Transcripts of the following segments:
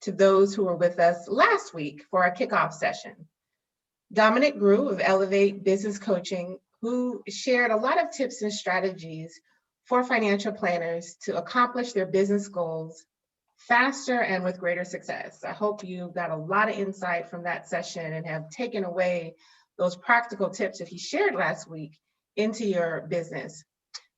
to those who were with us last week for our kickoff session. Dominic Grew of Elevate Business Coaching, who shared a lot of tips and strategies for financial planners to accomplish their business goals faster and with greater success. I hope you got a lot of insight from that session and have taken away those practical tips that he shared last week into your business.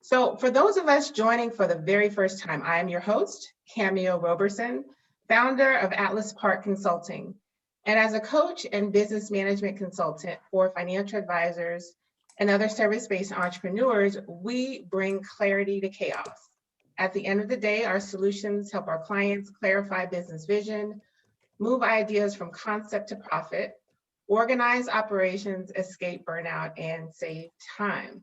So for those of us joining for the very first time, I am your host, Camille Roberson, founder of Atlas Park Consulting. And as a coach and business management consultant for financial advisors and other service-based entrepreneurs, we bring clarity to chaos. At the end of the day, our solutions help our clients clarify business vision, move ideas from concept to profit, organize operations, escape burnout, and save time.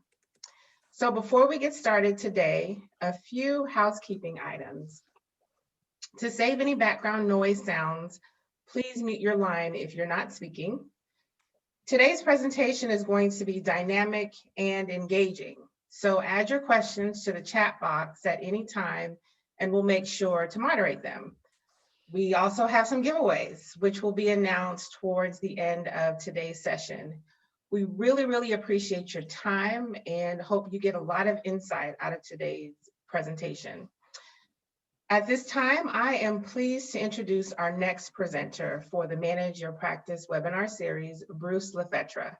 So before we get started today, a few housekeeping items. To save any background noise sounds, please mute your line if you're not speaking. Today's presentation is going to be dynamic and engaging. So add your questions to the chat box at any time, and we'll make sure to moderate them. We also have some giveaways, which will be announced towards the end of today's session. We really appreciate your time and hope you get a lot of insight out of today's presentation. At this time, I am pleased to introduce our next presenter for the Manage Your Practice webinar series, Bruce Lefetre.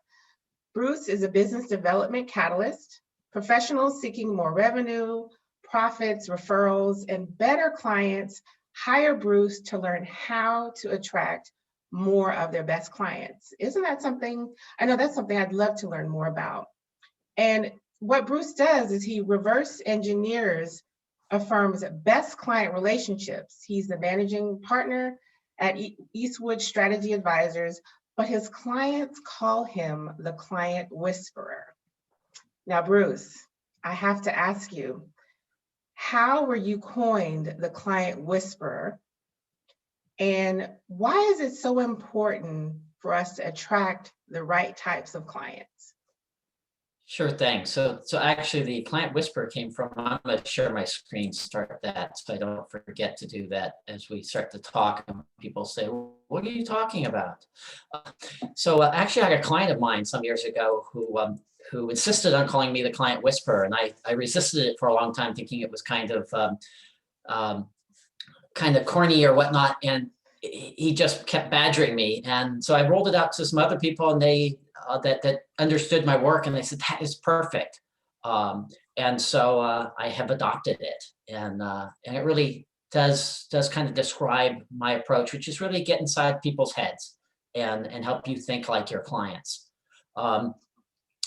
Bruce is a business development catalyst, professionals seeking more revenue, profits, referrals, and better clients hire Bruce to learn how to attract more of their best clients. Isn't that something? I know that's something I'd love to learn more about. And what Bruce does is he reverse engineers a firm's best client relationships. He's the managing partner at Eastwood Strategy Advisors, but his clients call him the client whisperer. Now, Bruce, I have to ask you, how were you coined the client whisperer? And why is it so important for us to attract the right types of clients? Sure thing. So actually the client whisper came from, I'm going to share my screen, start that so I don't forget to do that as we start to talk and people say, what are you talking about? Actually I had a client of mine some years ago who insisted on calling me the client whisperer, and I resisted it for a long time, thinking it was kind of corny or whatnot, and he just kept badgering me. And so I rolled it out to some other people, and they that understood my work, and they said, that is perfect. And so I have adopted it, and it really does kind of describe my approach, which is really get inside people's heads and help you think like your clients.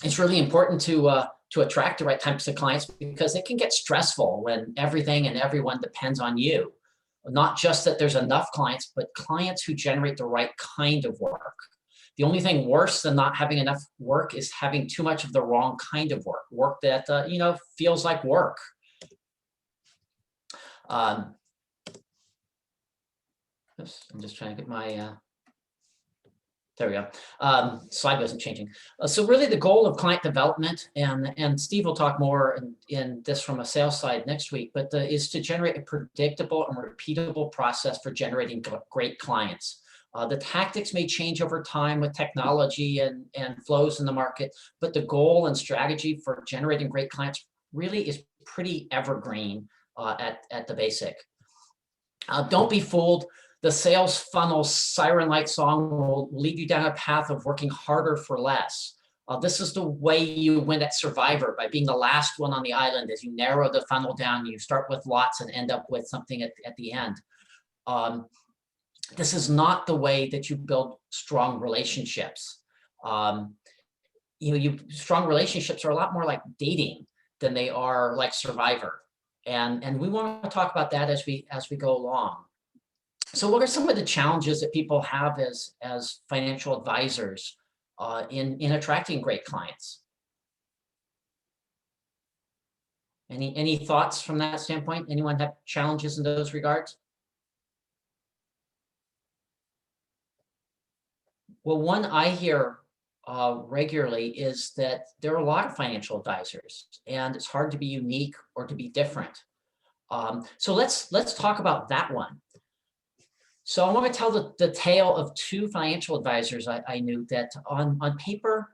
It's really important to attract the right types of clients, because it can get stressful when everything and everyone depends on you. Not just that there's enough clients, but clients who generate the right kind of work. The only thing worse than not having enough work is having too much of the wrong kind of work that feels like work. I'm just trying to get my there we go. Slide wasn't changing. So really the goal of client development, and Steve will talk more in this from a sales side next week, but is to generate a predictable and repeatable process for generating great clients. The tactics may change over time with technology and flows in the market, but the goal and strategy for generating great clients really is pretty evergreen at the basic. Don't be fooled. The sales funnel siren-like song will lead you down a path of working harder for less. This is the way you win at Survivor, by being the last one on the island. As you narrow the funnel down, you start with lots and end up with something at the end. This is not the way that you build strong relationships. Strong relationships are a lot more like dating than they are like Survivor. And we want to talk about that as we go along. So what are some of the challenges that people have as financial advisors in attracting great clients? Any thoughts from that standpoint? Anyone have challenges in those regards? Well, one I hear regularly is that there are a lot of financial advisors, and it's hard to be unique or to be different. So let's talk about that one. So I want to tell the tale of two financial advisors I knew that on paper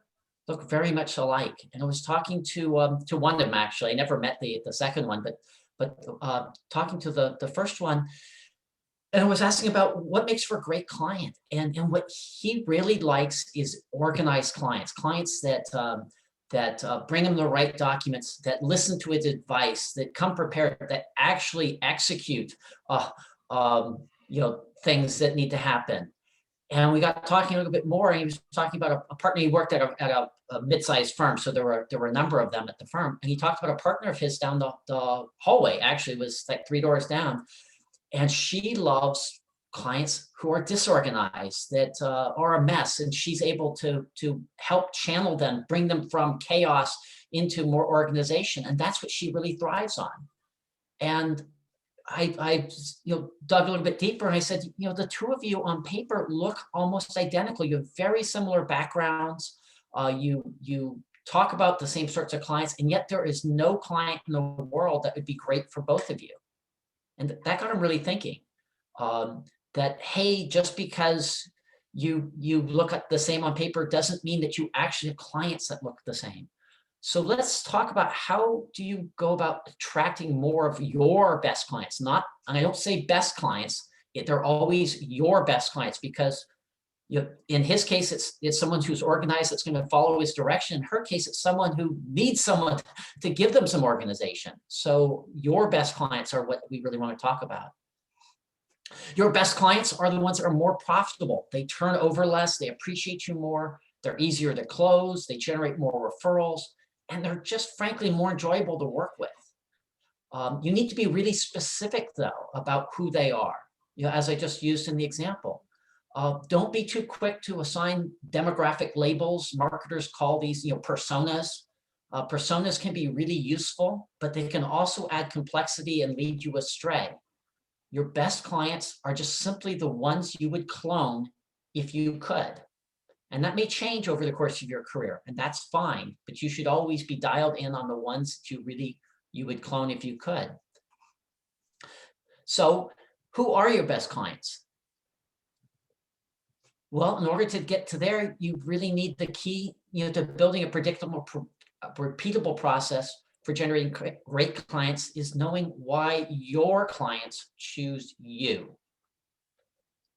look very much alike. And I was talking to one of them, actually. I never met the second one, but talking to the first one, and I was asking about what makes for a great client. And what he really likes is organized clients, clients that bring him the right documents, that listen to his advice, that come prepared, that actually execute things that need to happen. And we got talking a little bit more, and he was talking about a partner. He worked at a mid-sized firm, so there were a number of them at the firm. And he talked about a partner of his down the hallway, actually was like 3 doors down. And she loves clients who are disorganized, that are a mess, and she's able to help channel them, bring them from chaos into more organization. And that's what she really thrives on. And I dug a little bit deeper, and I said, the two of you on paper look almost identical. You have very similar backgrounds. You talk about the same sorts of clients, and yet there is no client in the world that would be great for both of you. And that got him really thinking that, hey, just because you look at the same on paper doesn't mean that you actually have clients that look the same. So let's talk about, how do you go about attracting more of your best clients? And I don't say best clients, they're always your best clients, because in his case, it's someone who's organized, that's going to follow his direction. In her case, it's someone who needs someone to give them some organization. So your best clients are what we really want to talk about. Your best clients are the ones that are more profitable. They turn over less, they appreciate you more, they're easier to close, they generate more referrals, and they're just frankly more enjoyable to work with. You need to be really specific, though, about who they are, as I just used in the example. Don't be too quick to assign demographic labels. Marketers call these, personas. Personas can be really useful, but they can also add complexity and lead you astray. Your best clients are just simply the ones you would clone if you could. And that may change over the course of your career, and that's fine, but you should always be dialed in on the ones that you would clone if you could. So who are your best clients? Well, in order to get to there, you really need the key, to building a predictable, repeatable process for generating great clients, is knowing why your clients choose you.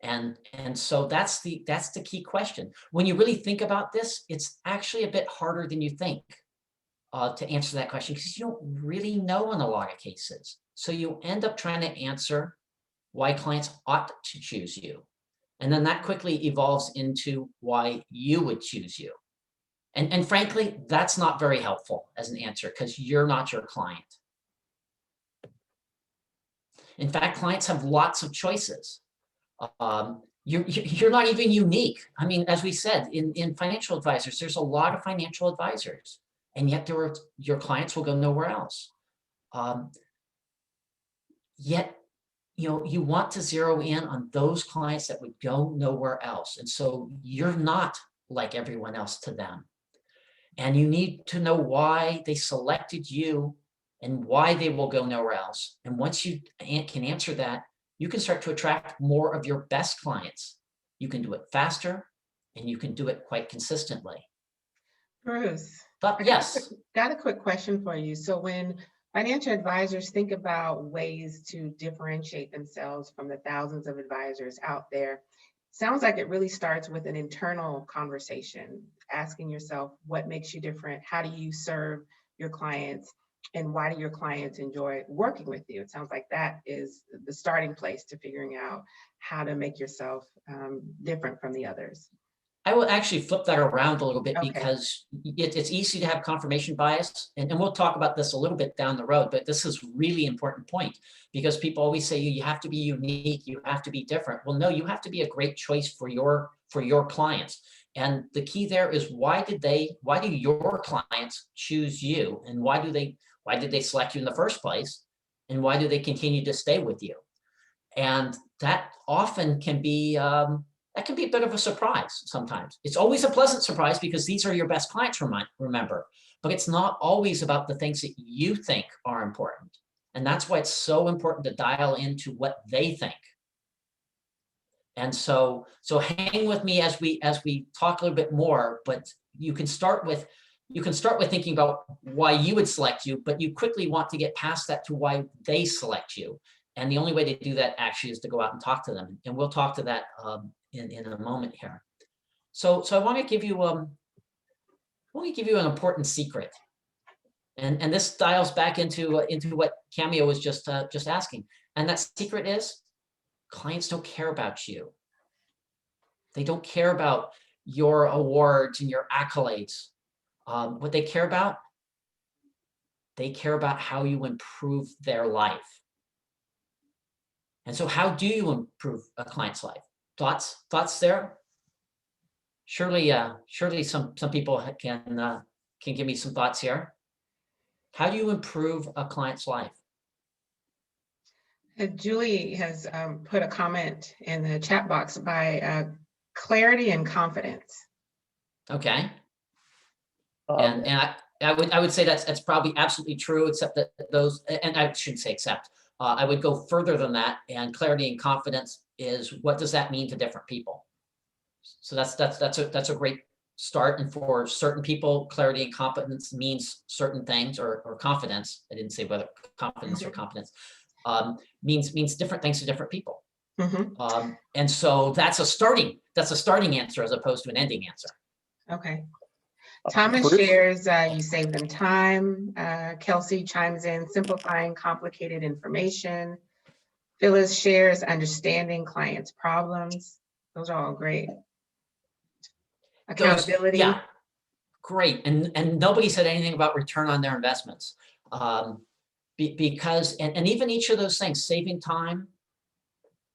And so that's the key question. When you really think about this, it's actually a bit harder than you think to answer that question, because you don't really know in a lot of cases. So you end up trying to answer why clients ought to choose you. And then that quickly evolves into why you would choose you. And frankly, that's not very helpful as an answer, because you're not your client. In fact, clients have lots of choices. You're not even unique. I mean, as we said, in financial advisors, there's a lot of financial advisors, and yet your clients will go nowhere else. Yet, you want to zero in on those clients that would go nowhere else. And so you're not like everyone else to them. And you need to know why they selected you and why they will go nowhere else. And once you can answer that, you can start to attract more of your best clients. You can do it faster, and you can do it quite consistently. Bruce, But yes. Got a quick question for you. So when financial advisors think about ways to differentiate themselves from the thousands of advisors out there, sounds like it really starts with an internal conversation, asking yourself what makes you different, how do you serve your clients, and why do your clients enjoy working with you? It sounds like that is the starting place to figuring out how to make yourself different from the others. I will actually flip that around a little bit, Okay. because it's easy to have confirmation bias. And we'll talk about this a little bit down the road, but this is really important point, because people always say you have to be unique, you have to be different. Well, no, you have to be a great choice for your clients. And the key there is, why do your clients choose you? And why did they select you in the first place? And why do they continue to stay with you? And that often can be, a bit of a surprise sometimes. It's always a pleasant surprise, because these are your best clients, remember, but it's not always about the things that you think are important. And that's why it's so important to dial into what they think. And so hang with me as we talk a little bit more, but you can start with thinking about why you would select you, but you quickly want to get past that to why they select you. And the only way to do that actually is to go out and talk to them. And we'll talk to that in a moment here. So I want to give you an important secret. And this dials back into what Cameo was just asking. And that secret is clients don't care about you. They don't care about your awards and your accolades. What they care about how you improve their life. And so how do you improve a client's life? Thoughts there? Surely some people can give me some thoughts here. How do you improve a client's life? Julie has put a comment in the chat box by clarity and confidence. Okay. And I would say that's probably absolutely true, except that those, and I shouldn't say except, I would go further than that. And clarity and confidence is, what does that mean to different people? So that's a great start. And for certain people, clarity and competence means certain things, or confidence. I didn't say whether confidence or competence means different things to different people. And so that's a starting answer as opposed to an ending answer. Okay. Thomas shares, you save them time. Kelsey chimes in, simplifying complicated information. Phyllis shares, understanding clients' problems. Those are all great. Accountability. Yeah, great. And nobody said anything about return on their investments. Because even each of those things, saving time,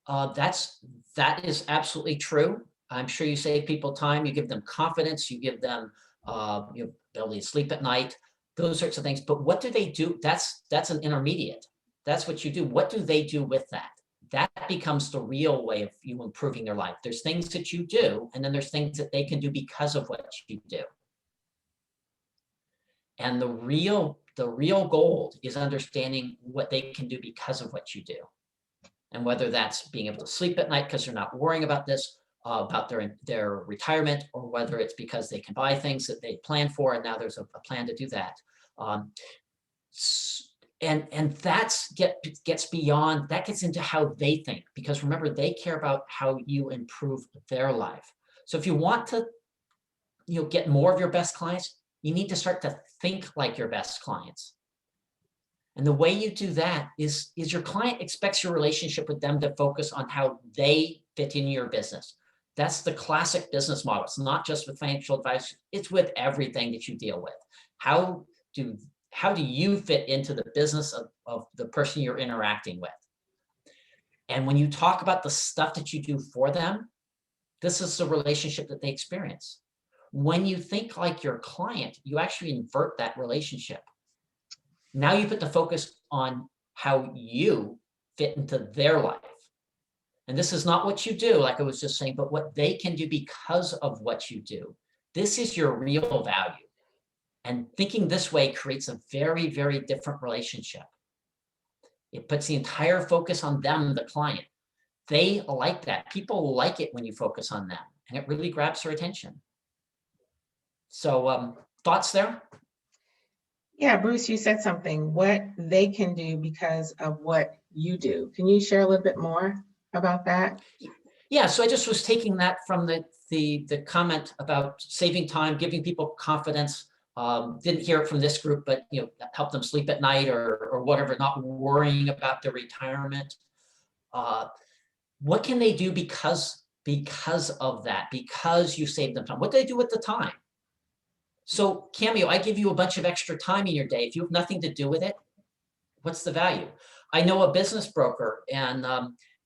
that is absolutely true. I'm sure you save people time, you give them confidence, you give them ability to sleep at night, those sorts of things. But what do they do? That's an intermediate. That's what you do. What do they do with that? That becomes the real way of you improving their life. There's things that you do, and then there's things that they can do because of what you do. And the real gold is understanding what they can do because of what you do. And whether that's being able to sleep at night because they're not worrying about this, about their retirement, or whether it's because they can buy things that they planned for, and now there's a plan to do that. And that's gets beyond, that gets into how they think, because remember, they care about how you improve their life. So if you want to get more of your best clients, you need to start to think like your best clients. And the way you do that is your client expects your relationship with them to focus on how they fit in your business. That's the classic business model. It's not just with financial advice, it's with everything that you deal with. How do you fit into the business of the person you're interacting with? And when you talk about the stuff that you do for them, this is the relationship that they experience. When you think like your client, you actually invert that relationship. Now you put the focus on how you fit into their life. And this is not what you do, like I was just saying, but what they can do because of what you do. This is your real value. And thinking this way creates a very, very different relationship. It puts the entire focus on them, the client. They like that. People like it when you focus on them, and it really grabs their attention. So thoughts there? Yeah, Bruce, you said something, what they can do because of what you do. Can you share a little bit more about that? Yeah, so I just was taking that from the comment about saving time, giving people confidence. Didn't hear it from this group, but help them sleep at night or whatever, not worrying about their retirement. What can they do because of that? Because you saved them time. What do they do with the time? So Cameo, I give you a bunch of extra time in your day. If you have nothing to do with it, what's the value? I know a business broker, and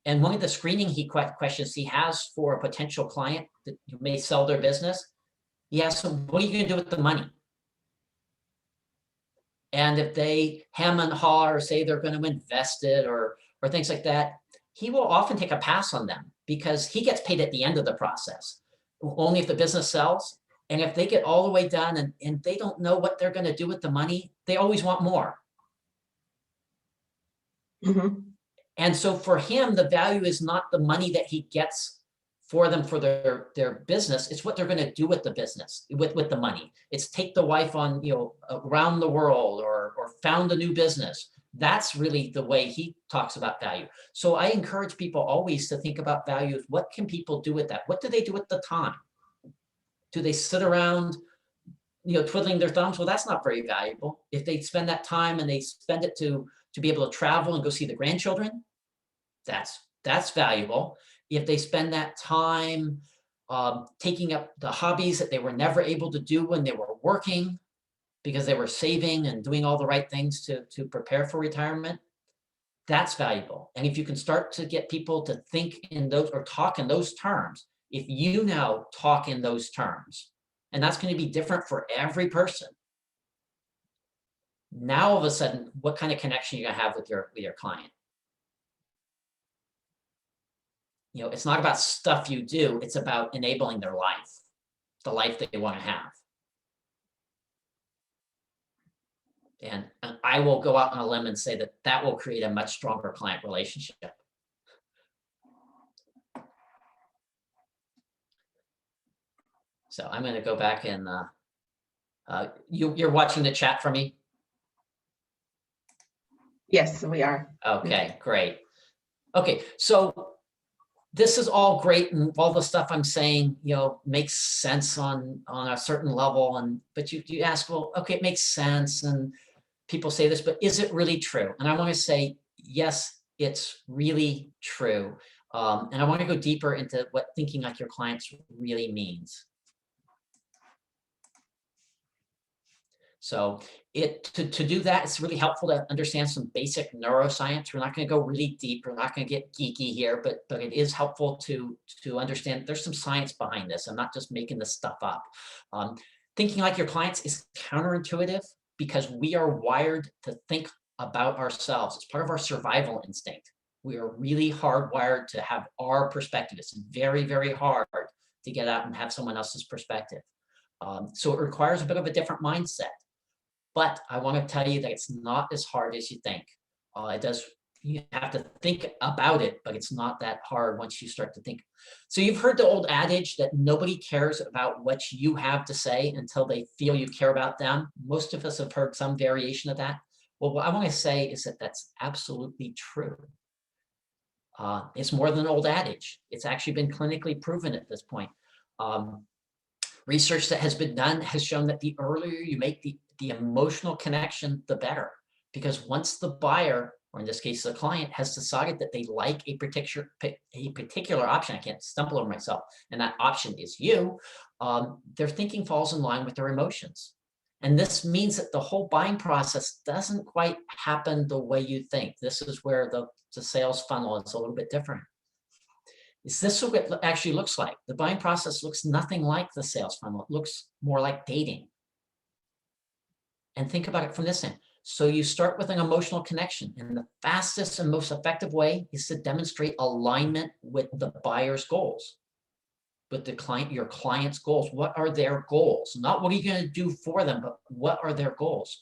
one of the screening questions he has for a potential client that may sell their business, he asks them, what are you going to do with the money? And if they hem and haw or say they're going to invest it or things like that, he will often take a pass on them because he gets paid at the end of the process, only if the business sells. And if they get all the way done and they don't know what they're going to do with the money, they always want more. And so for him, the value is not the money that he gets for them for their business. It's what they're going to do with the business, with the money. It's take the wife on, around the world or found a new business. That's really the way he talks about value. So I encourage people always to think about values. What can people do with that? What do they do with the time? Do they sit around, twiddling their thumbs? Well, that's not very valuable. If they spend that time and they spend it to be able to travel and go see the grandchildren, that's valuable. If they spend that time taking up the hobbies that they were never able to do when they were working because they were saving and doing all the right things to prepare for retirement, that's valuable. And if you can start to get people to think in those or talk in those terms, if you now talk in those terms, and that's going to be different for every person, now all of a sudden, what kind of connection you're going to have with your client? It's not about stuff you do, it's about enabling their life, the life that they want to have. And I will go out on a limb and say that will create a much stronger client relationship. So I'm going to go back and you're watching the chat for me? Yes, we are. Okay, great. Okay, so this is all great, and all the stuff I'm saying, makes sense on a certain level. But you ask, well, okay, it makes sense, and people say this, but is it really true? And I want to say, yes, it's really true. And I want to go deeper into what thinking like your clients really means. So to do that, it's really helpful to understand some basic neuroscience. We're not going to go really deep. We're not going to get geeky here, but it is helpful to understand there's some science behind this. I'm not just making this stuff up. Thinking like your clients is counterintuitive because we are wired to think about ourselves. It's part of our survival instinct. We are really hardwired to have our perspective. It's very, very hard to get out and have someone else's perspective. So it requires a bit of a different mindset. But I want to tell you that it's not as hard as you think. You have to think about it, but it's not that hard once you start to think. So you've heard the old adage that nobody cares about what you have to say until they feel you care about them. Most of us have heard some variation of that. Well, what I want to say is that that's absolutely true. It's more than an old adage. It's actually been clinically proven at this point. Research that has been done has shown that the earlier you make the emotional connection, the better. Because once the buyer, or in this case, the client, has decided that they like a particular option, I can't stumble over myself, and that option is you, their thinking falls in line with their emotions. And this means that the whole buying process doesn't quite happen the way you think. This is where the sales funnel is a little bit different. Is this what it actually looks like? The buying process looks nothing like the sales funnel. It looks more like dating. And think about it from this end. So you start with an emotional connection, and the fastest and most effective way is to demonstrate alignment with the buyer's goals, with your client's goals. What are their goals? Not what are you going to do for them, but what are their goals?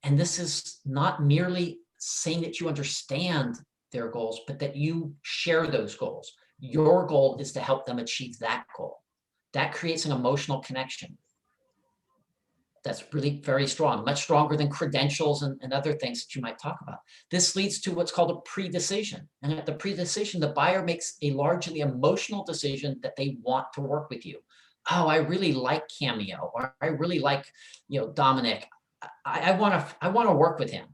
And this is not merely saying that you understand their goals, but that you share those goals. Your goal is to help them achieve that goal. That creates an emotional connection. That's really very strong, much stronger than credentials and other things that you might talk about. This leads to what's called a pre-decision. And at the pre-decision, the buyer makes a largely emotional decision that they want to work with you. Oh, I really like Cameo, or I really like, Dominic. I want to work with him.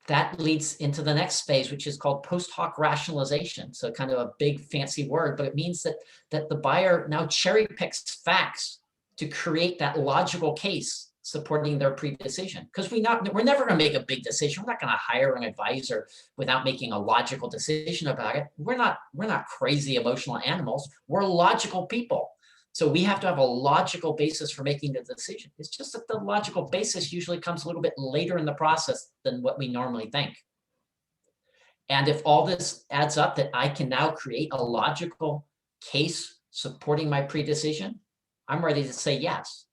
That leads into the next phase, which is called post hoc rationalization. So kind of a big fancy word, but it means that the buyer now cherry picks facts to create that logical case supporting their pre-decision. Because we're never going to make a big decision. We're not going to hire an advisor without making a logical decision about it. We're not crazy emotional animals. We're logical people. So we have to have a logical basis for making the decision. It's just that the logical basis usually comes a little bit later in the process than what we normally think. And if all this adds up, that I can now create a logical case supporting my pre-decision, I'm ready to say yes.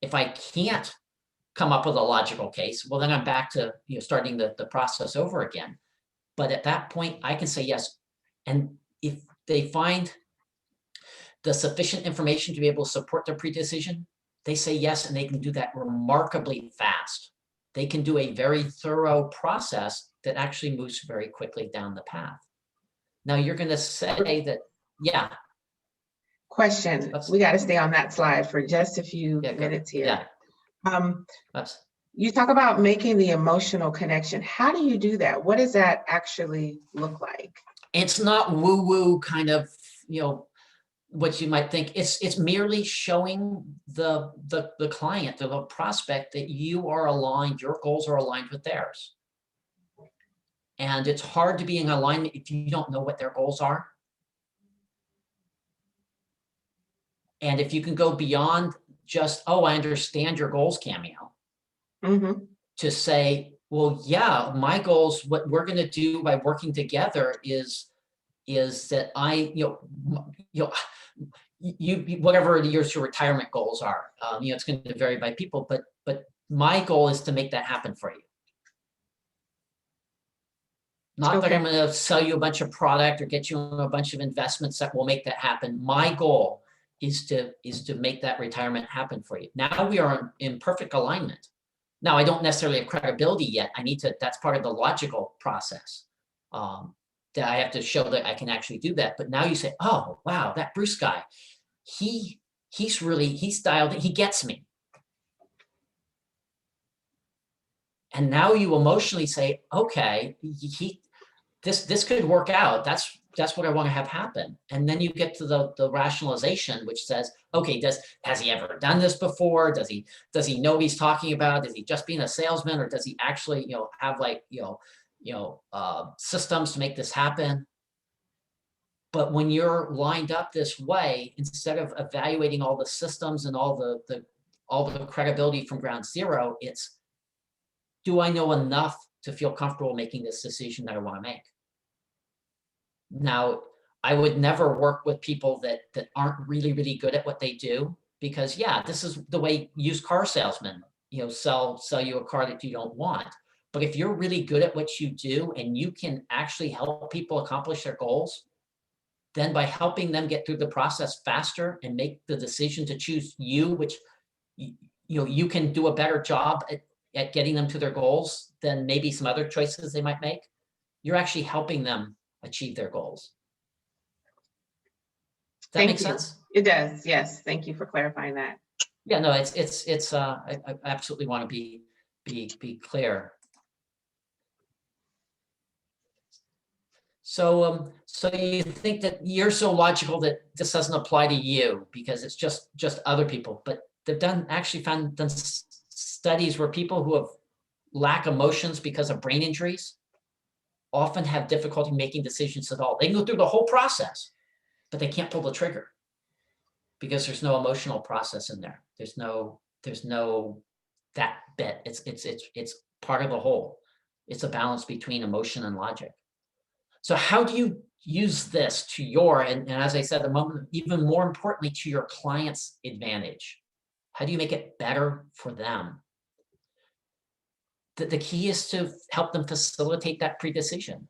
If I can't come up with a logical case, well, then I'm back to starting the process over again. But at that point, I can say yes. And if they find the sufficient information to be able to support their pre-decision, they say yes, and they can do that remarkably fast. They can do a very thorough process that actually moves very quickly down the path. Now you're going to say that, yeah. Question, we got to stay on that slide for just a few minutes here. You talk about making the emotional connection. How do you do that? What does that actually look like? It's not woo-woo kind of, what you might think. It's merely showing the client, the prospect, that you are aligned, your goals are aligned with theirs. And it's hard to be in alignment if you don't know what their goals are. And if you can go beyond just, oh, I understand your goals, Cameo, to say, well, yeah, my goals, what we're going to do by working together is that whatever your retirement goals are, it's going to vary by people, but my goal is to make that happen for you. Not that I'm going to sell you a bunch of product or get you a bunch of investments that will make that happen. My goal is to make that retirement happen for you. Now we are in perfect alignment. Now I don't necessarily have credibility yet. I need to, that's part of the logical process. That I have to show that I can actually do that. But now you say, oh, wow, that Bruce guy, he's dialed in, he gets me. And now you emotionally say, okay, this could work out. That's what I want to have happen. And then you get to the rationalization, which says, okay, has he ever done this before? Does he know what he's talking about? Is he just being a salesman, or does he actually, have systems to make this happen? But when you're lined up this way, instead of evaluating all the systems and all the credibility from ground zero, it's, do I know enough to feel comfortable making this decision that I want to make? Now, I would never work with people that aren't really, really good at what they do, because yeah, this is the way used car salesmen, sell you a car that you don't want. But if you're really good at what you do and you can actually help people accomplish their goals, then by helping them get through the process faster and make the decision to choose you, which you can do a better job at getting them to their goals than maybe some other choices they might make, you're actually helping them achieve their goals. Does that make sense? It does, yes. Thank you for clarifying that. Yeah, no, I absolutely want to be clear. So you think that you're so logical that this doesn't apply to you because it's just other people, but they've done studies where people who have lack emotions because of brain injuries often have difficulty making decisions at all. They can go through the whole process, but they can't pull the trigger because there's no emotional process in there. There's no that bit. It's part of the whole. It's a balance between emotion and logic. So how do you use this to your, and as I said a moment, even more importantly, to your client's advantage? How do you make it better for them? The key is to help them facilitate that pre-decision.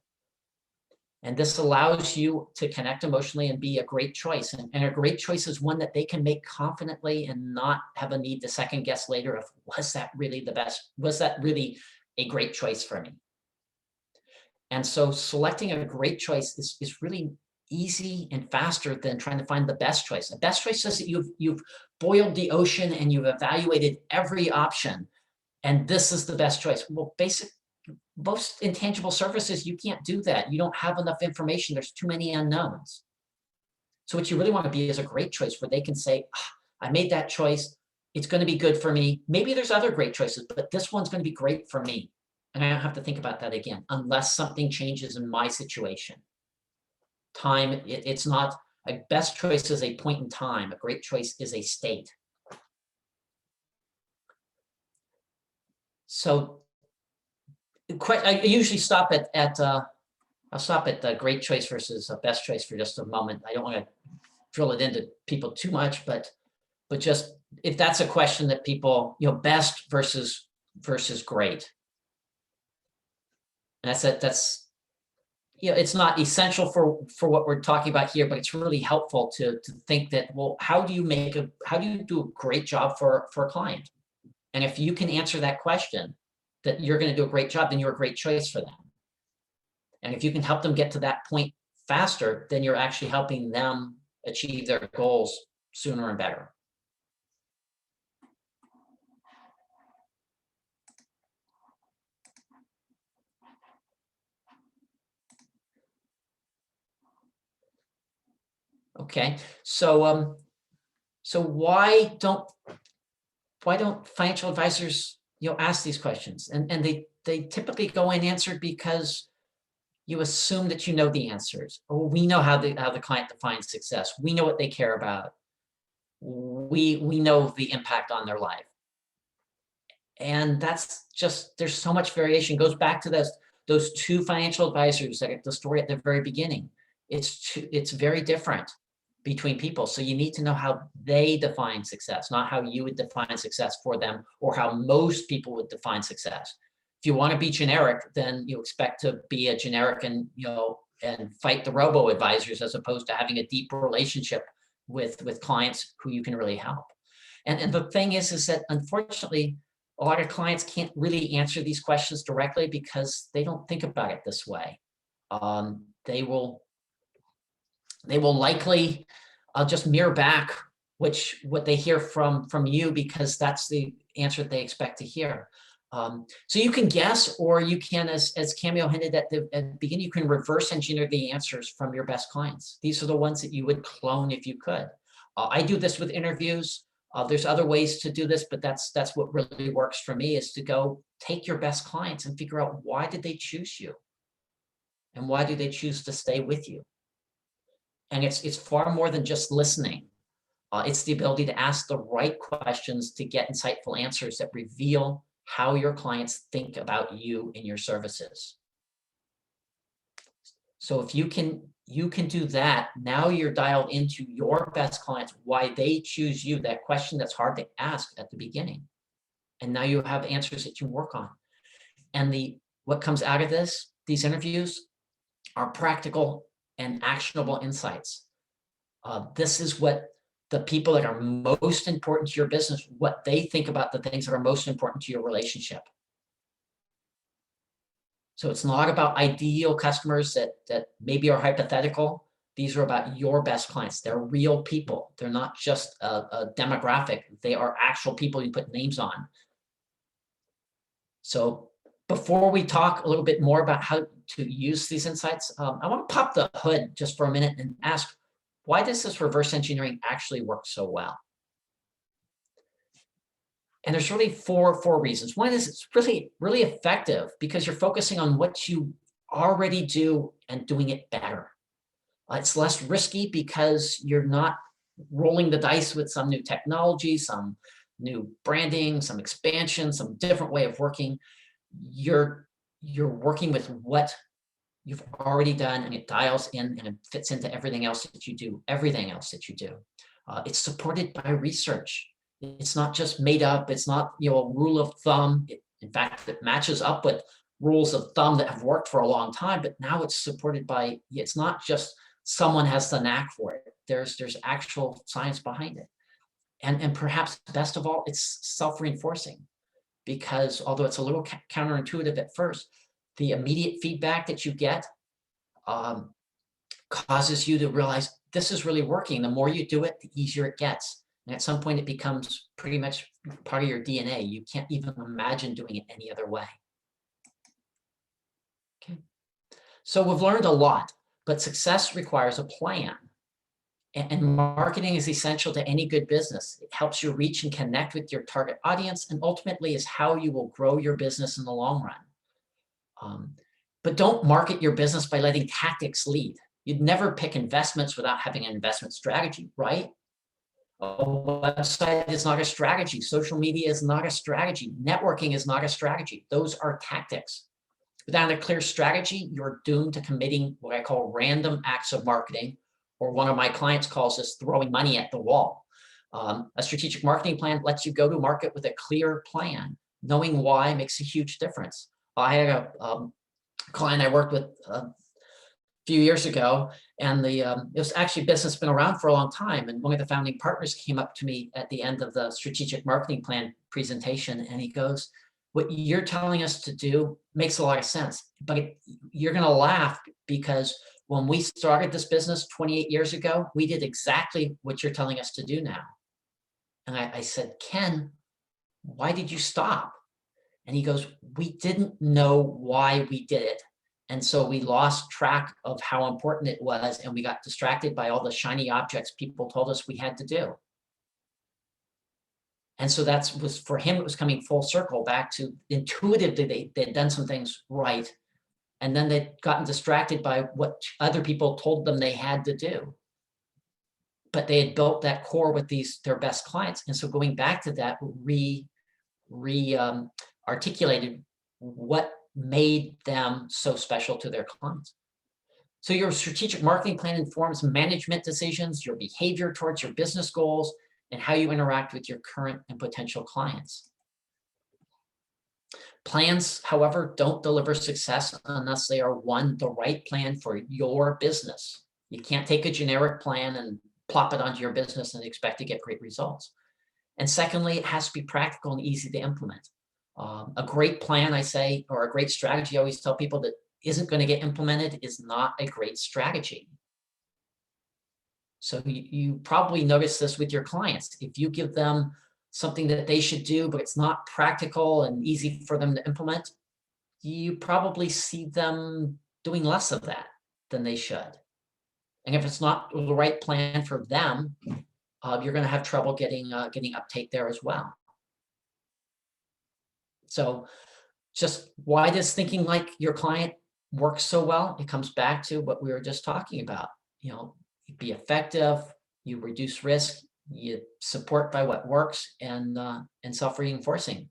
And this allows you to connect emotionally and be a great choice. And a great choice is one that they can make confidently and not have a need to second guess later of, was that really the best? Was that really a great choice for me? And so selecting a great choice is really easy and faster than trying to find the best choice. The best choice is that you've boiled the ocean and you've evaluated every option, and this is the best choice. Well, most intangible services, you can't do that. You don't have enough information. There's too many unknowns. So what you really want to be is a great choice where they can say, I made that choice. It's going to be good for me. Maybe there's other great choices, but this one's going to be great for me. And I don't have to think about that again, unless something changes in my situation. Time, it's not, a best choice is a point in time. A great choice is a state. So I usually stop I'll stop at the great choice versus a best choice for just a moment. I don't want to drill it into people too much, but just if that's a question that people, best versus great. And that's it's not essential for what we're talking about here, but it's really helpful to think that, well, how do you do a great job for a client? And if you can answer that question, that you're going to do a great job, then you're a great choice for them. And if you can help them get to that point faster, then you're actually helping them achieve their goals sooner and better. Okay, so why don't financial advisors ask these questions? And they typically go unanswered because you assume that you know the answers. Oh, we know how the client defines success. We know what they care about. We know the impact on their life. And that's just, there's so much variation. It goes back to those two financial advisors that the story at the very beginning. It's very different between people. So you need to know how they define success, not how you would define success for them or how most people would define success. If you want to be generic, then you expect to be a generic and fight the robo advisors as opposed to having a deep relationship with clients who you can really help. And the thing is that unfortunately, a lot of clients can't really answer these questions directly because they don't think about it this way. They will likely just mirror back what they hear from you because that's the answer that they expect to hear. So you can guess, or you can, as Camille hinted at the beginning, you can reverse engineer the answers from your best clients. These are the ones that you would clone if you could. I do this with interviews. There's other ways to do this, but that's what really works for me, is to go take your best clients and figure out why did they choose you? And why do they choose to stay with you? And it's far more than just listening. It's the ability to ask the right questions to get insightful answers that reveal how your clients think about you and your services. So if you can do that, now you're dialed into your best clients, why they choose you, that question that's hard to ask at the beginning. And now you have answers that you work on. And what comes out of these interviews are practical and actionable insights. This is what the people that are most important to your business, what they think about the things that are most important to your relationship. So it's not about ideal customers that maybe are hypothetical. These are about your best clients. They're real people. They're not just a demographic. They are actual people you put names on. So before we talk a little bit more about how to use these insights, I want to pop the hood just for a minute and ask, why does this reverse engineering actually work so well? And there's really four reasons. One is it's really, really effective because you're focusing on what you already do and doing it better. It's less risky because you're not rolling the dice with some new technology, some new branding, some expansion, some different way of working. You're working with what you've already done, and it dials in and it fits into everything else that you do, It's supported by research. It's not just made up. It's not, a rule of thumb. In fact, it matches up with rules of thumb that have worked for a long time, but now it's supported by, it's not just someone has the knack for it. There's actual science behind it. And perhaps best of all, it's self-reinforcing, because although it's a little counterintuitive at first, the immediate feedback that you get causes you to realize this is really working. The more you do it, the easier it gets. And at some point, it becomes pretty much part of your DNA. You can't even imagine doing it any other way. Okay. So we've learned a lot, but success requires a plan. And marketing is essential to any good business. It helps you reach and connect with your target audience, and ultimately is how you will grow your business in the long run. But don't market your business by letting tactics lead. You'd never pick investments without having an investment strategy, right? A website is not a strategy. Social media is not a strategy. Networking is not a strategy. Those are tactics. Without a clear strategy, you're doomed to committing what I call random acts of marketing, or one of my clients calls this throwing money at the wall. A strategic marketing plan lets you go to market with a clear plan. Knowing why makes a huge difference. I had a client I worked with few years ago, and it was actually a business been around for a long time. And one of the founding partners came up to me at the end of the strategic marketing plan presentation, and he goes, "What you're telling us to do makes a lot of sense, but you're going to laugh because when we started this business 28 years ago, we did exactly what you're telling us to do now." And I said, "Ken, why did you stop?" And he goes, "We didn't know why we did it. And so we lost track of how important it was, and we got distracted by all the shiny objects people told us we had to do." And so was for him, it was coming full circle back to intuitively, they'd done some things right. And then they'd gotten distracted by what other people told them they had to do. But they had built that core with their best clients. And so going back to that, articulated what made them so special to their clients. So your strategic marketing plan informs management decisions, your behavior towards your business goals, and how you interact with your current and potential clients. Plans, however, don't deliver success unless they are, one, the right plan for your business. You can't take a generic plan and plop it onto your business and expect to get great results. And secondly, it has to be practical and easy to implement. A great plan, I say, or a great strategy, I always tell people, that isn't going to get implemented is not a great strategy. So you probably notice this with your clients. If you give them something that they should do, but it's not practical and easy for them to implement, you probably see them doing less of that than they should. And if it's not the right plan for them, you're going to have trouble getting uptake there as well. So just why does thinking like your client work so well? It comes back to what we were just talking about. Be effective, you reduce risk, you support by what works, and self-reinforcing.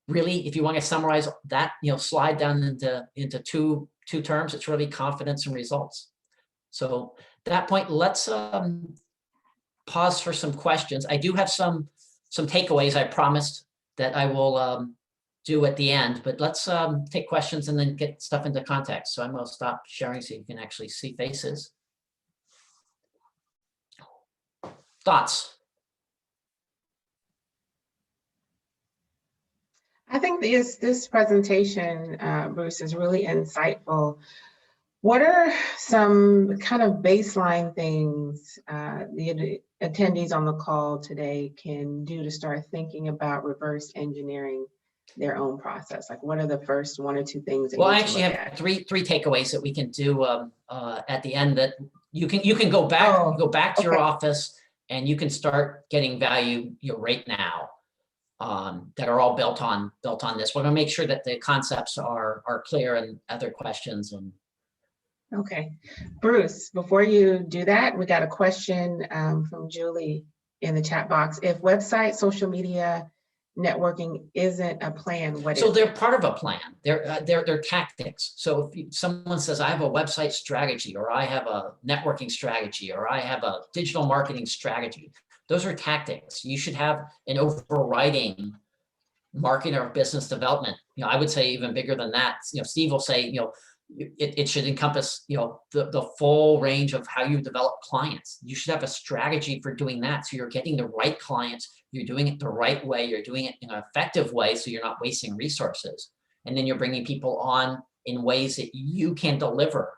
Really, if you want to summarize that, slide down into two terms, it's really confidence and results. So at that point, let's pause for some questions. I do have some takeaways I promised that I will do at the end, but let's take questions and then get stuff into context. So I'm going to stop sharing so you can actually see faces. Thoughts? I think this presentation, Bruce, is really insightful. What are some kind of baseline things the attendees on the call today can do to start thinking about reverse engineering their own process? Like, what are the first one or two things that Well, you I need actually to look have at? three takeaways that we can do at the end that you can go back to your office and you can start getting value right now that are all built on this. We're going to make sure that the concepts are clear, and other questions. And okay, Bruce, before you do that, we got a question from Julie in the chat box. If website, social media, networking isn't a plan, what is so they're it? part of a plan. They're tactics. So if someone says, I have a website strategy, or I have a networking strategy, or I have a digital marketing strategy, those are tactics. You should have an overriding marketing or business development. I would say even bigger than that. Steve will say, it should encompass, the full range of how you develop clients. You should have a strategy for doing that. So you're getting the right clients, you're doing it the right way, you're doing it in an effective way, so you're not wasting resources. And then you're bringing people on in ways that you can deliver,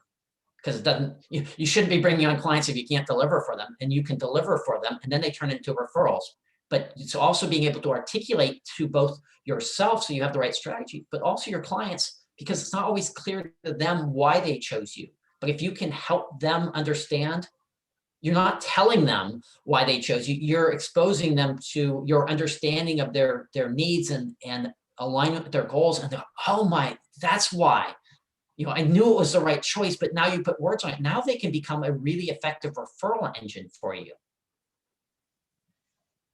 because it doesn't, you shouldn't be bringing on clients if you can't deliver for them, and you can deliver for them, and then they turn into referrals. But it's also being able to articulate to both yourself, so you have the right strategy, but also your clients, because it's not always clear to them why they chose you. But if you can help them understand, you're not telling them why they chose you, you're exposing them to your understanding of their needs and alignment with their goals, and they're, oh my, that's why. I knew it was the right choice, but now you put words on it. Now they can become a really effective referral engine for you.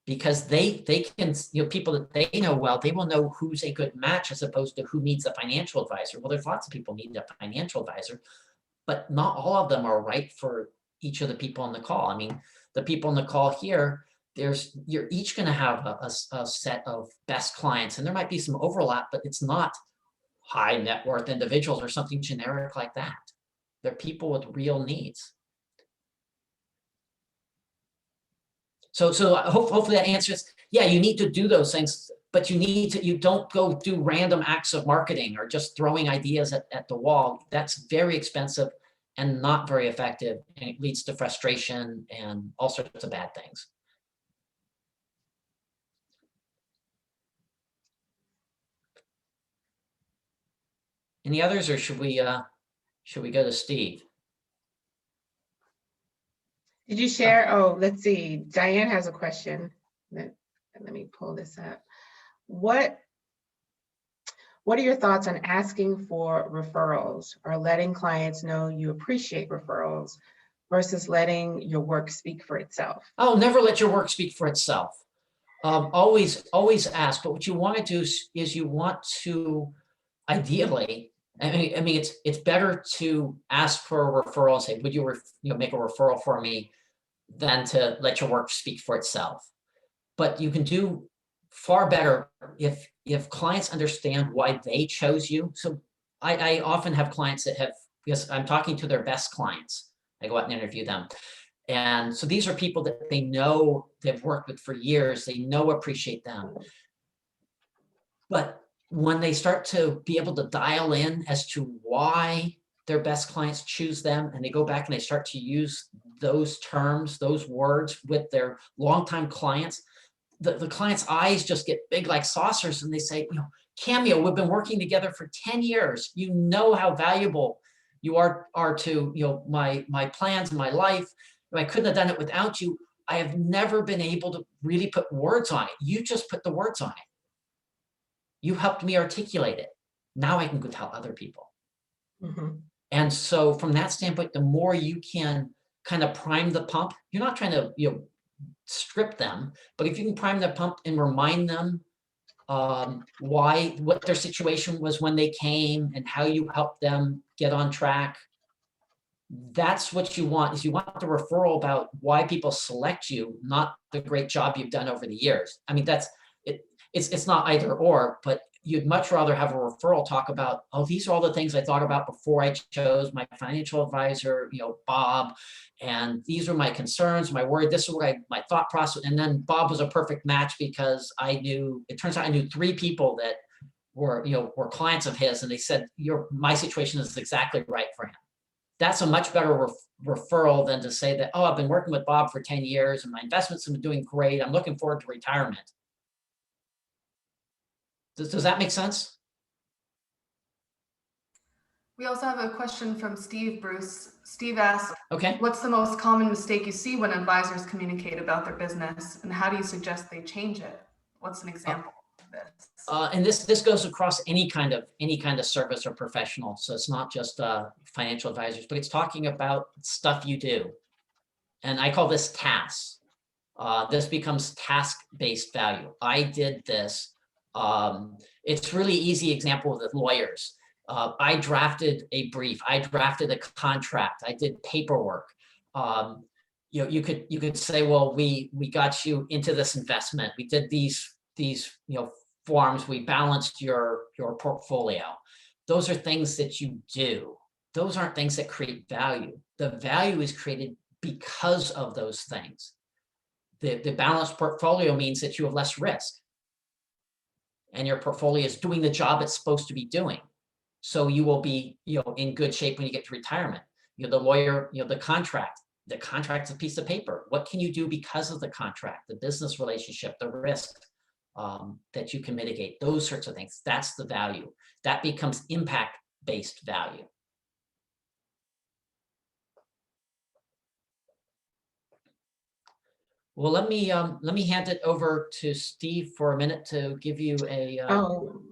Because they can, people that they know well, they will know who's a good match as opposed to who needs a financial advisor. Well, there's lots of people need a financial advisor, but not all of them are right for each of the people on the call. I mean, the people on the call here, you're each going to have a set of best clients, and there might be some overlap, but it's not high net worth individuals or something generic like that. They're people with real needs. So hopefully that answers, yeah, you need to do those things, but you don't go do random acts of marketing or just throwing ideas at the wall. That's very expensive and not very effective, and it leads to frustration and all sorts of bad things. Any others, or should we go to Steve? Did you share? Oh, let's see. Diane has a question. Let me pull this up. What are your thoughts on asking for referrals or letting clients know you appreciate referrals versus letting your work speak for itself? Oh, never let your work speak for itself. Always ask, but what you want to do is you want to, ideally, I mean, it's better to ask for a referral and say, would you make a referral for me, than to let your work speak for itself. But you can do far better if clients understand why they chose you. So I often have clients that have, because I'm talking to their best clients, I go out and interview them. And so these are people that they know they've worked with for years, they know, appreciate them. But when they start to be able to dial in as to why their best clients choose them, and they go back and they start to use those terms, those words with their longtime clients, the client's eyes just get big like saucers, and they say, Cameo, we've been working together for 10 years. You know how valuable you are to my plans and my life. I couldn't have done it without you. I have never been able to really put words on it. You just put the words on it. You helped me articulate it. Now I can go tell other people. Mm-hmm. And so from that standpoint, the more you can kind of prime the pump, you're not trying to strip them, but if you can prime the pump and remind them what their situation was when they came and how you helped them get on track, that's what you want. Is you want the referral about why people select you, not the great job you've done over the years. I mean, that's it. It's not either or, but you'd much rather have a referral talk about, oh, these are all the things I thought about before I chose my financial advisor, Bob, and these were my concerns, my worry, this is what my thought process, and then Bob was a perfect match because it turns out I knew 3 people that were clients of his, and they said, my situation is exactly right for him. That's a much better referral than to say that, oh, I've been working with Bob for 10 years and my investments have been doing great. I'm looking forward to retirement. Does that make sense? We also have a question from Steve Bruce. Steve asks, okay, what's the most common mistake you see when advisors communicate about their business, and how do you suggest they change it? What's an example of this? And this goes across any kind of service or professional. So it's not just financial advisors, but it's talking about stuff you do. And I call this tasks. This becomes task-based value. I did this. It's really easy example with lawyers. I drafted a brief. I drafted a contract. I did paperwork. You could say, well, we got you into this investment. We did these forms. We balanced your portfolio. Those are things that you do. Those aren't things that create value. The value is created because of those things. The balanced portfolio means that you have less risk, and your portfolio is doing the job it's supposed to be doing. So you will be, in good shape when you get to retirement. The lawyer, the contract. The contract's a piece of paper. What can you do because of the contract, the business relationship, the risk that you can mitigate? Those sorts of things. That's the value. That becomes impact-based value. Well, let me hand it over to Steve for a minute to give you a.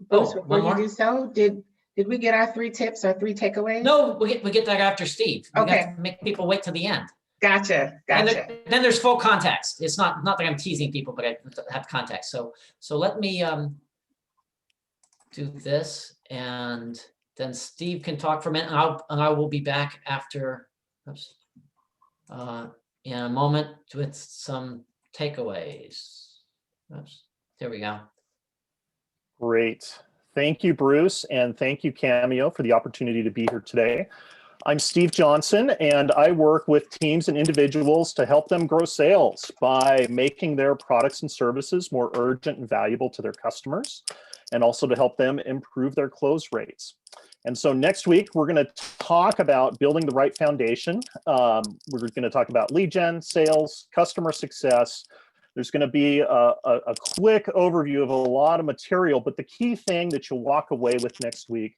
Bruce, before you do so, did we get our 3 tips or 3 takeaways? No, we get that after Steve. We okay. got to make people wait to the end. Gotcha. And then there's full context. It's not that I'm teasing people, but I have context. So let me do this, and then Steve can talk for a minute, and I will be back after. Oops. In a moment with some takeaways. Oops, there we go. Great. Thank you, Bruce, and thank you, Cameo, for the opportunity to be here today. I'm Steve Johnson, and I work with teams and individuals to help them grow sales by making their products and services more urgent and valuable to their customers, and also to help them improve their close rates. And so next week, we're going to talk about building the right foundation. We're going to talk about lead gen, sales, customer success. There's going to be a quick overview of a lot of material, but the key thing that you'll walk away with next week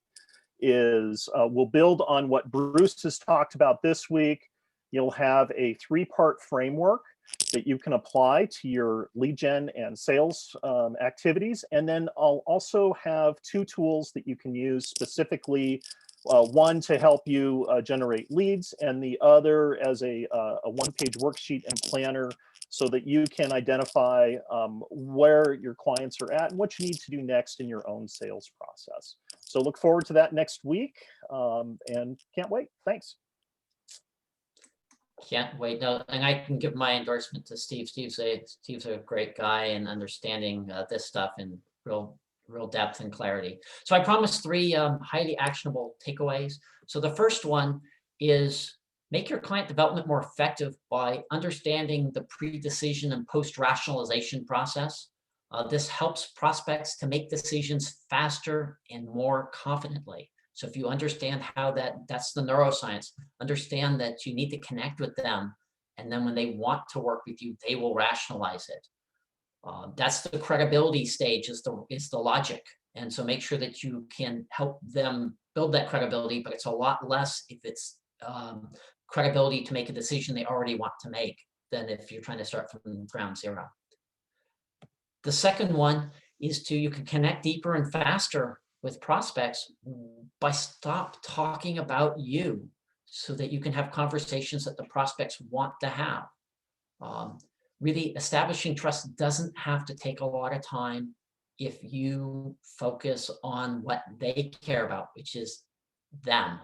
is we'll build on what Bruce has talked about this week. You'll have a 3-part framework that you can apply to your lead gen and sales activities. And then I'll also have 2 tools that you can use specifically, one to help you generate leads, and the other as a 1-page worksheet and planner so that you can identify where your clients are at and what you need to do next in your own sales process. So look forward to that next week, and can't wait. Thanks. Can't wait. No, and I can give my endorsement to Steve. Steve's a great guy in understanding this stuff in real depth and clarity. So I promised 3 highly actionable takeaways. So the first one is make your client development more effective by understanding the pre-decision and post-rationalization process. This helps prospects to make decisions faster and more confidently. So if you understand how that's the neuroscience, understand that you need to connect with them. And then when they want to work with you, they will rationalize it. That's the credibility stage, is the logic. And so make sure that you can help them build that credibility, but it's a lot less if it's credibility to make a decision they already want to make than if you're trying to start from ground zero. The second one is you can connect deeper and faster with prospects by stop talking about you so that you can have conversations that the prospects want to have. Really, establishing trust doesn't have to take a lot of time if you focus on what they care about, which is them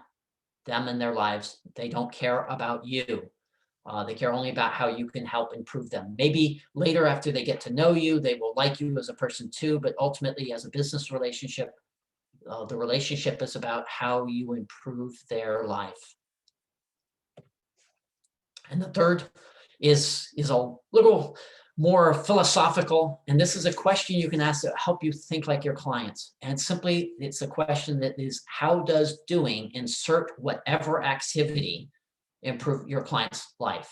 and their lives. They don't care about you. They care only about how you can help improve them. Maybe later, after they get to know you, they will like you as a person too, but ultimately as a business relationship, the relationship is about how you improve their life. And the third is a little more philosophical, and this is a question you can ask to help you think like your clients. And simply, it's a question that is, how does doing insert whatever activity improve your client's life?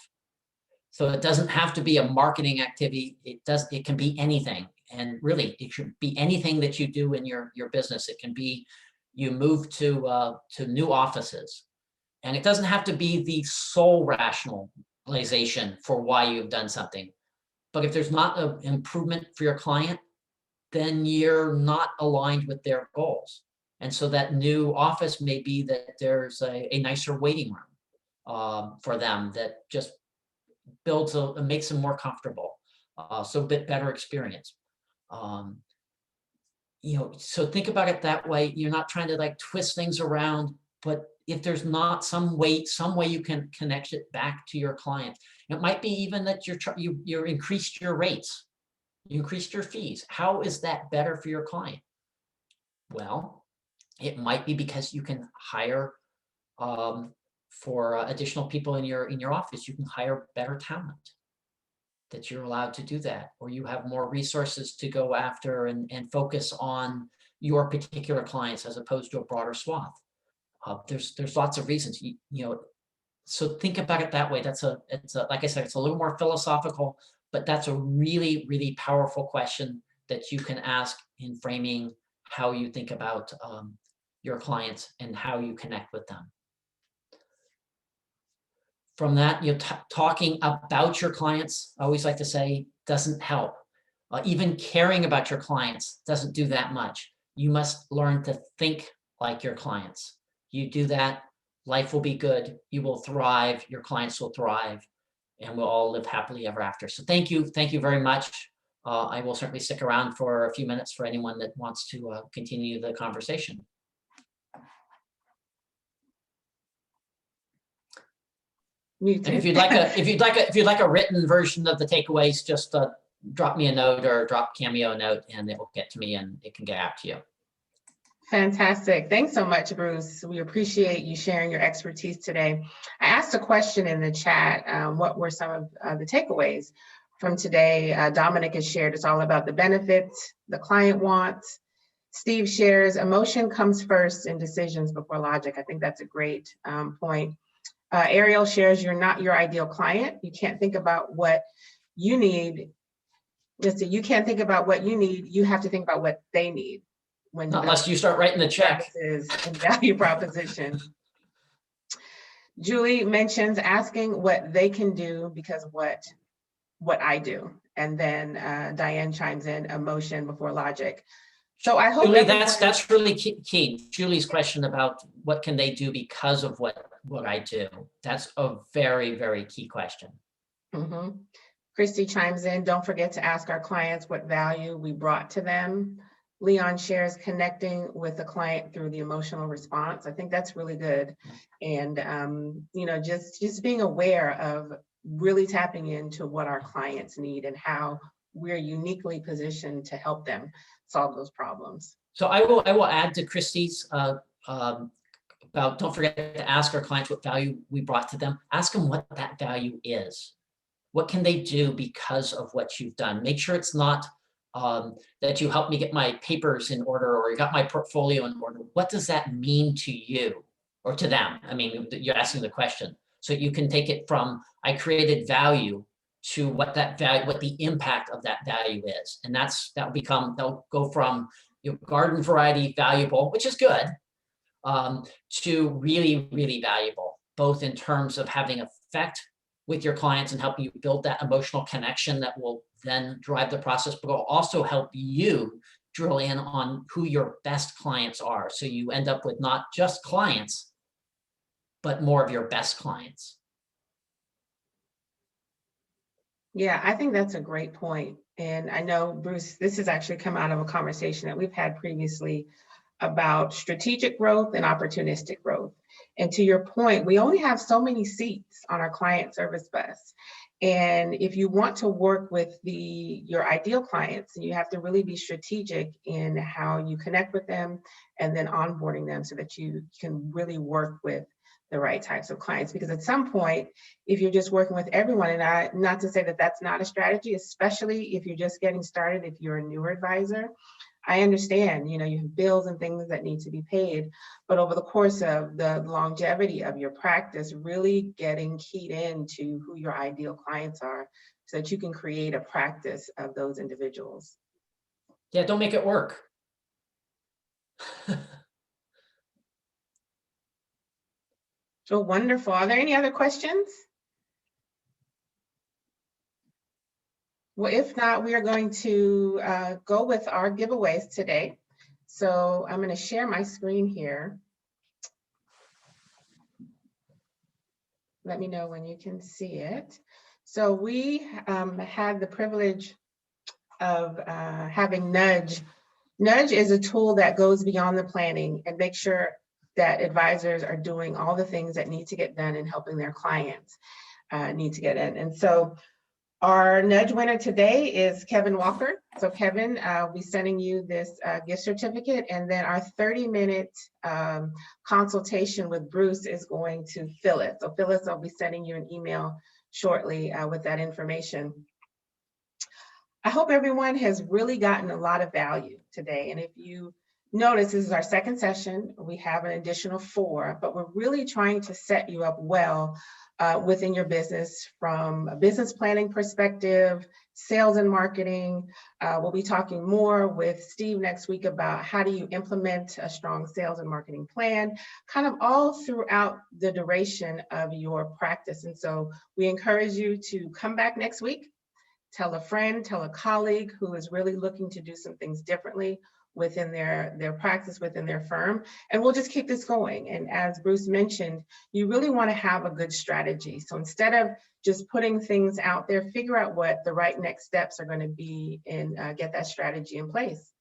So it doesn't have to be a marketing activity. It can be anything. And really, it should be anything that you do in your business. It can be you move to new offices. And it doesn't have to be the sole rationalization for why you've done something. But if there's not an improvement for your client, then you're not aligned with their goals. And so that new office may be that there's a nicer waiting room for them that just makes them more comfortable. So a bit better experience. So think about it that way. You're not trying to like twist things around, but if there's not some way you can connect it back to your client, it might be even that you increased your rates, you increased your fees. How is that better for your client? Well, it might be because you can hire for additional people in your office. You can hire better talent, that you're allowed to do that, or you have more resources to go after and focus on your particular clients as opposed to a broader swath. There's lots of reasons, so think about it that way. It's like I said, it's a little more philosophical, but that's a really, really powerful question that you can ask in framing how you think about your clients and how you connect with them. From that, talking about your clients, I always like to say, doesn't help. Even caring about your clients doesn't do that much. You must learn to think like your clients. You do that, life will be good, you will thrive, your clients will thrive, and we'll all live happily ever after. So thank you very much. I will certainly stick around for a few minutes for anyone that wants to continue the conversation. And if you'd like a written version of the takeaways, just drop me a note or drop Cameo a note, and it will get to me and it can get out to you. Fantastic. Thanks so much, Bruce. We appreciate you sharing your expertise today. I asked a question in the chat, what were some of the takeaways from today? Dominic has shared it's all about the benefits, the client wants. Steve shares emotion comes first in decisions before logic. I think that's a great point. Ariel shares you're not your ideal client. You can't think about what you need. Listen, you can't think about what you need. You have to think about what they need. When Unless you start writing the check. And value proposition. Julie mentions asking what they can do because what I do. And then Diane chimes in, emotion before logic. So I hope Julie, that's really key. Julie's question about what can they do because of what I do. That's a very, very key question. Mm-hmm. Christy chimes in, don't forget to ask our clients what value we brought to them. Leon shares connecting with the client through the emotional response. I think that's really good. And, you know, just being aware of really tapping into what our clients need and how we're uniquely positioned to help them solve those problems. So I will add to Christy's about don't forget to ask our clients what value we brought to them. Ask them what that value is. What can they do because of what you've done? Make sure it's not that you helped me get my papers in order or you got my portfolio in order. What does that mean to you or to them? I mean, you're asking the question. So you can take it from I created value to what that value, what the impact of that value is. And they'll go from garden variety valuable, which is good, to really, really valuable, both in terms of having effect with your clients and helping you build that emotional connection that will then drive the process, but will also help you drill in on who your best clients are. So you end up with not just clients, but more of your best clients. Yeah, I think that's a great point. And I know, Bruce, this has actually come out of a conversation that we've had previously about strategic growth and opportunistic growth. And to your point, we only have so many seats on our client service bus. And if you want to work with your ideal clients, you have to really be strategic in how you connect with them and then onboarding them so that you can really work with the right types of clients. Because at some point, if you're just working with everyone, and not to say that that's not a strategy, especially if you're just getting started, if you're a newer advisor, I understand, you know, you have bills and things that need to be paid, but over the course of the longevity of your practice, really getting keyed into who your ideal clients are so that you can create a practice of those individuals. Yeah, don't make it work. So wonderful. Are there any other questions? Well, if not, we are going to go with our giveaways today. So I'm going to share my screen here. Let me know when you can see it. So we had the privilege of having Nudge. Nudge is a tool that goes beyond the planning and makes sure that advisors are doing all the things that need to get done and helping their clients need to get in. And so our Nudge winner today is Kevin Walker. So Kevin, I'll be sending you this gift certificate, and then our 30-minute consultation with Bruce is going to Phyllis. So Phyllis, I'll be sending you an email shortly with that information. I hope everyone has really gotten a lot of value today. And if you notice, this is our second session. We have an additional 4, but we're really trying to set you up well within your business from a business planning perspective, sales and marketing. We'll be talking more with Steve next week about how do you implement a strong sales and marketing plan, kind of all throughout the duration of your practice. And so we encourage you to come back next week, tell a friend, tell a colleague who is really looking to do some things differently within their practice, within their firm, and we'll just keep this going. And as Bruce mentioned, you really want to have a good strategy. So instead of just putting things out there, figure out what the right next steps are going to be and get that strategy in place.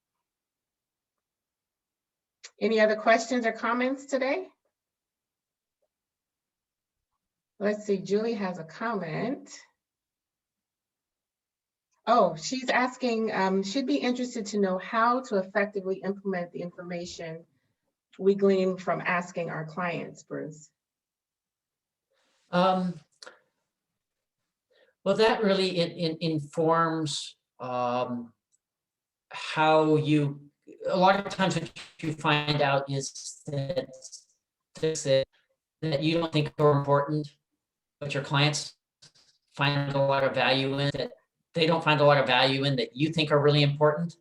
Any other questions or comments today? Let's see, Julie has a comment. Oh, she's asking, should be interested to know how to effectively implement the information we glean from asking our clients, Bruce? Well, that really informs how you, a lot of times what you find out is that you don't think are important, but your clients find a lot of value in, that they don't find a lot of value in, that you think are really important.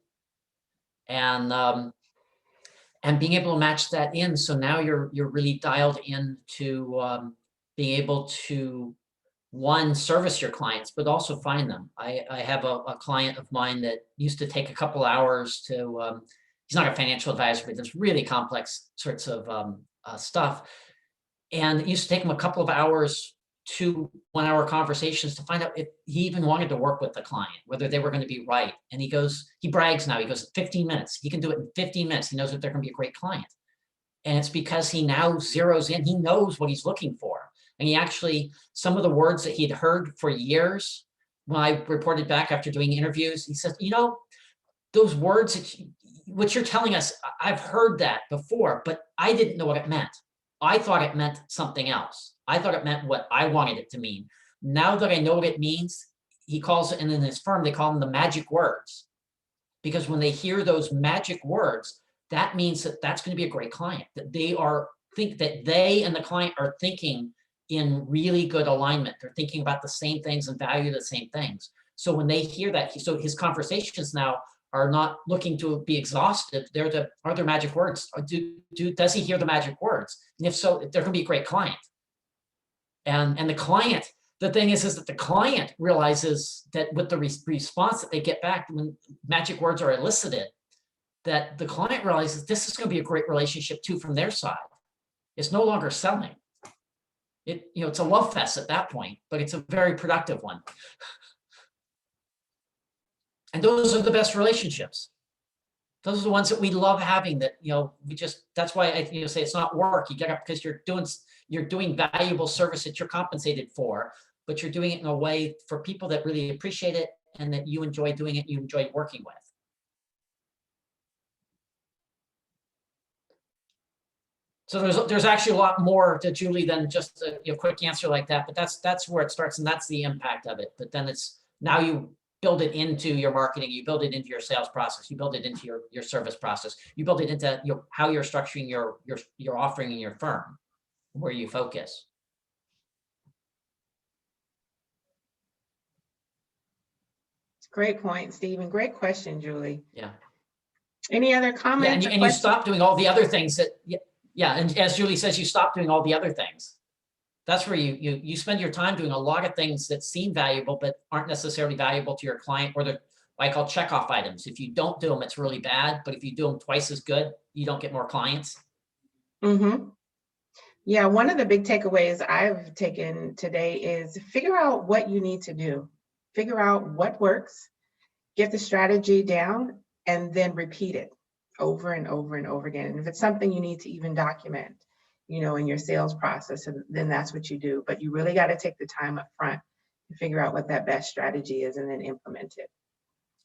And being able to match that in. So now you're really dialed into being able to, one, service your clients, but also find them. I have a client of mine that used to take a couple hours to, he's not a financial advisor, but does really complex sorts of stuff. And it used to take him a couple of hours, 2 one-hour conversations to find out if he even wanted to work with the client, whether they were going to be right. And he brags now, he goes 15 minutes. He can do it in 15 minutes. He knows that they're going to be a great client. And it's because he now zeroes in, he knows what he's looking for. And he actually, some of the words that he'd heard for years, when I reported back after doing interviews, he says, you know, those words, what you're telling us, I've heard that before, but I didn't know what it meant. I thought it meant something else. I thought it meant what I wanted it to mean. Now that I know what it means, he calls it, and in his firm, they call them the magic words. Because when they hear those magic words, that means that that's going to be a great client, that they and the client are thinking in really good alignment. They're thinking about the same things and value the same things. So when they hear that, so his conversations now are not looking to be exhaustive. Are there magic words? Does he hear the magic words? And if so, they're going to be a great client. And the client, the thing is that the client realizes that with the response that they get back when magic words are elicited, that the client realizes this is going to be a great relationship too from their side. It's no longer selling. It's a love fest at that point, but it's a very productive one. And those are the best relationships. Those are the ones that we love having, that, that's why I say it's not work. You get up because you're doing valuable service that you're compensated for, but you're doing it in a way for people that really appreciate it and that you enjoy doing it, you enjoy working with. So there's actually a lot more to Julie than just a quick answer like that, but that's where it starts, and that's the impact of it. But then it's, now you build it into your marketing, you build it into your sales process, you build it into your service process, you build it into how you're structuring your offering in your firm, where you focus. Great point, Stephen. Great question, Julie. Yeah. Any other comments? And you stop doing all the other things that, and as Julie says, you stop doing all the other things. That's where you spend your time doing a lot of things that seem valuable, but aren't necessarily valuable to your client, or what I call checkoff items. If you don't do them, it's really bad. But if you do them twice as good, you don't get more clients. Mm-hmm. Yeah, one of the big takeaways I've taken today is figure out what you need to do. Figure out what works, get the strategy down, and then repeat it over and over and over again. And if it's something you need to even document, in your sales process, and then that's what you do. But you really got to take the time up front to figure out what that best strategy is and then implement it.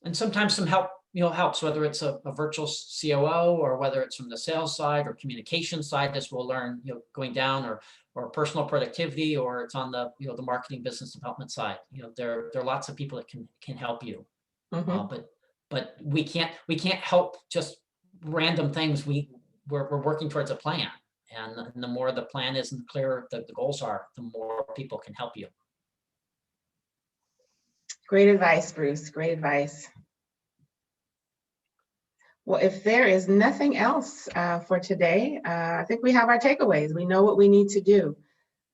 And sometimes some help, helps, whether it's a virtual COO or whether it's from the sales side or communication side, as we'll learn, going down, or personal productivity, or it's on the, the marketing business development side. There are lots of people that can help you. Mm-hmm. But we can't help just random things. We're working towards a plan. And the more the plan is and the clearer the goals are, the more people can help you. Great advice, Bruce. Great advice. Well, if there is nothing else for today, I think we have our takeaways. We know what we need to do.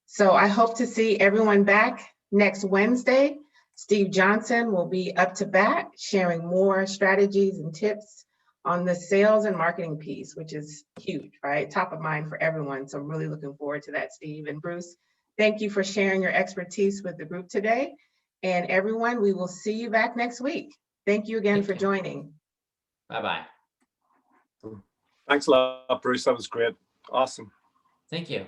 So I hope to see everyone back next Wednesday. Steve Johnson will be up to bat, sharing more strategies and tips on the sales and marketing piece, which is huge, right? Top of mind for everyone. So I'm really looking forward to that, Steve. And Bruce, thank you for sharing your expertise with the group today. And everyone, we will see you back next week. Thank you again for joining. Bye-bye. Thanks a lot, Bruce. That was great. Awesome. Thank you.